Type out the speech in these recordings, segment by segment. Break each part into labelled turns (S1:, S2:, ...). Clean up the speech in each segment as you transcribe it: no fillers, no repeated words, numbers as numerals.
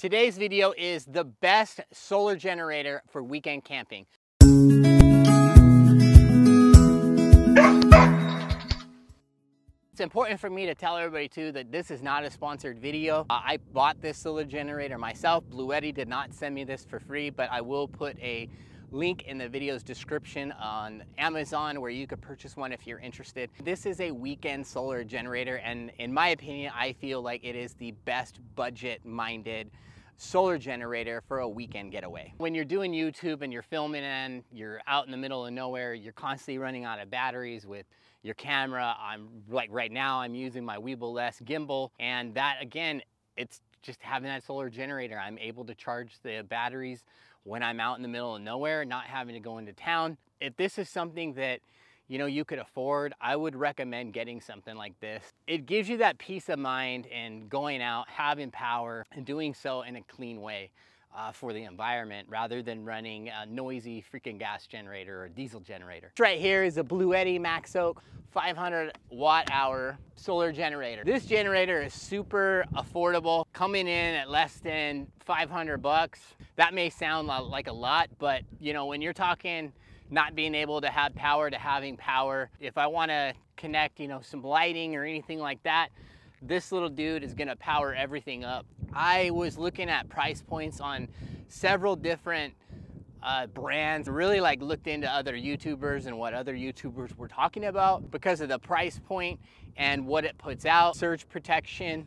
S1: Today's video is the best solar generator for weekend camping. It's important for me to tell everybody too that this is not a sponsored video. I bought this solar generator myself. Bluetti did not send me this for free, but I will put a link in the video's description on Amazon where you could purchase one if you're interested. This is a weekend solar generator, and in my opinion, I feel like it is the best budget-minded solar generator for a weekend getaway. When you're doing YouTube and you're filming and you're out in the middle of nowhere, you're constantly running out of batteries with your camera. Right now I'm using my Weeble gimbal, and that again, it's just having that solar generator. I'm able to charge the batteries when I'm out in the middle of nowhere, not having to go into town. If this is something that you could afford, I would recommend getting something like this. It gives you that peace of mind in going out, having power, and doing so in a clean way for the environment, rather than running a noisy freaking gas generator or diesel generator. This right here is a Bluetti MaxOak 500 watt-hour solar generator. This generator is super affordable, coming in at less than 500 bucks. That may sound like a lot, but when you're talking not being able to have power to having power, if I want to connect some lighting or anything like that, this little dude is gonna power everything up. I was looking at price points on several different brands, really looked into other YouTubers and what other YouTubers were talking about because of the price point and what it puts out, surge protection,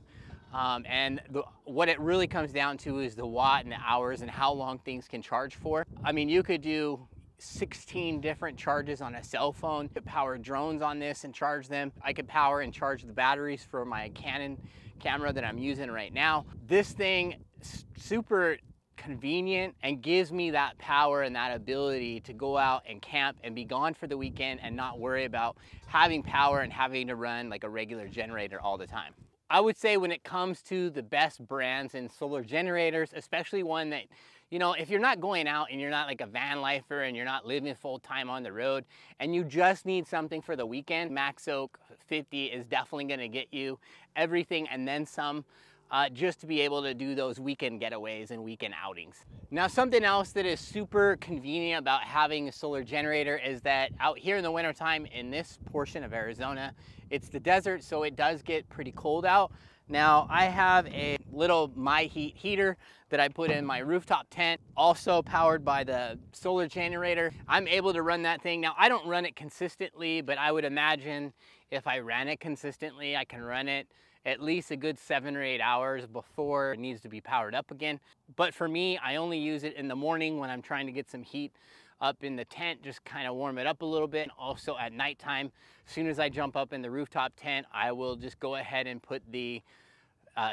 S1: and what it really comes down to is the watt and the hours and how long things can charge for. I mean, you could do 16 different charges on a cell phone. Could power drones on this and charge them. I could power and charge the batteries for my Canon camera that I'm using right now. This thing super convenient and gives me that power and that ability to go out and camp and be gone for the weekend and not worry about having power and having to run like a regular generator all the time. I would say when it comes to the best brands in solar generators, especially one that if you're not going out and you're not like a van lifer and you're not living full time on the road and you just need something for the weekend, MaxOak 50 is definitely going to get you everything and then some, just to be able to do those weekend getaways and weekend outings. Now, something else that is super convenient about having a solar generator is that out here in the wintertime in this portion of Arizona, it's the desert, so it does get pretty cold out. Now, I have a little MyHeat heater that I put in my rooftop tent, also powered by the solar generator. I'm able to run that thing. Now, I don't run it consistently, but I would imagine if I ran it consistently, I can run it at least a good 7 or 8 hours before it needs to be powered up again. But for me, I only use it in the morning when I'm trying to get some heat up in the tent, just kind of warm it up a little bit. Also at nighttime, as soon as I jump up in the rooftop tent, I will just go ahead and put the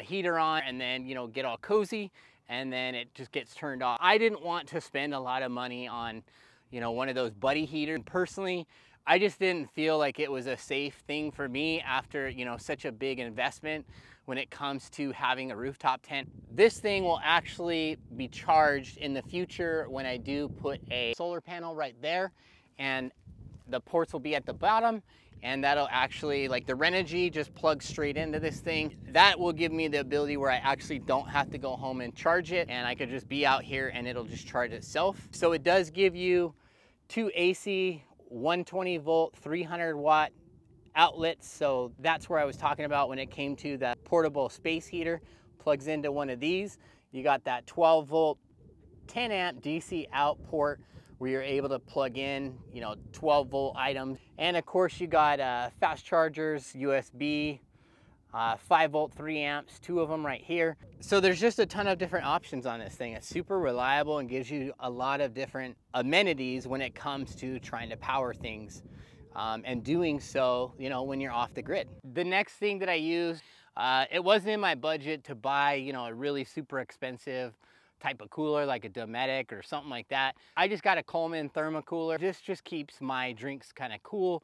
S1: heater on and then get all cozy, and then it just gets turned off. I didn't want to spend a lot of money on one of those buddy heaters. Personally, I just didn't feel like it was a safe thing for me after such a big investment when it comes to having a rooftop tent. This thing will actually be charged in the future when I do put a solar panel right there, and the ports will be at the bottom, and that'll actually, like the Renogy, just plug straight into this thing. That will give me the ability where I actually don't have to go home and charge it, and I could just be out here and it'll just charge itself. So it does give you 2 AC 120 volt 300 watt outlets. So that's where I was talking about when it came to that portable space heater. Plugs into one of these. You got that 12 volt 10 amp DC out port where you're able to plug in 12 volt items, and of course you got fast chargers, USB, 5 volt 3 amps, 2 of them right here. So there's just a ton of different options on this thing. It's super reliable and gives you a lot of different amenities when it comes to trying to power things, and doing so when you're off the grid. The next thing that I used, it wasn't in my budget to buy a really super expensive type of cooler like a Dometic or something like that. I just got a Coleman thermocooler. This just keeps my drinks kind of cool,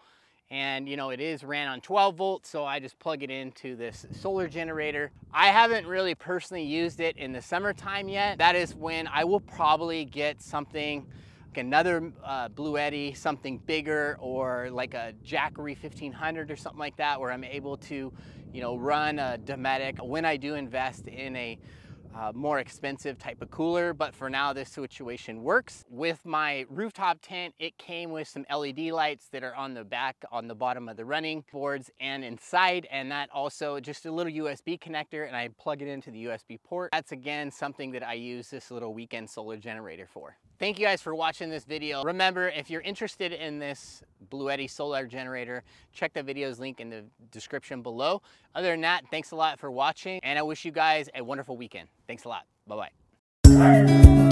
S1: and it is ran on 12 volts, so I just plug it into this solar generator. I haven't really personally used it in the summertime yet. That is when I will probably get something like another Bluetti, something bigger, or like a Jackery 1500 or something like that, where I'm able to run a Dometic when I do invest in a more expensive type of cooler, but for now this situation works. With my rooftop tent, it came with some LED lights that are on the back, on the bottom of the running boards and inside, and that also just a little USB connector, and I plug it into the USB port. That's again something that I use this little weekend solar generator for. Thank you guys for watching this video. Remember, if you're interested in this Bluetti solar generator, check the video's link in the description below. Other than that, thanks a lot for watching, and I wish you guys a wonderful weekend. Thanks a lot. Bye-bye.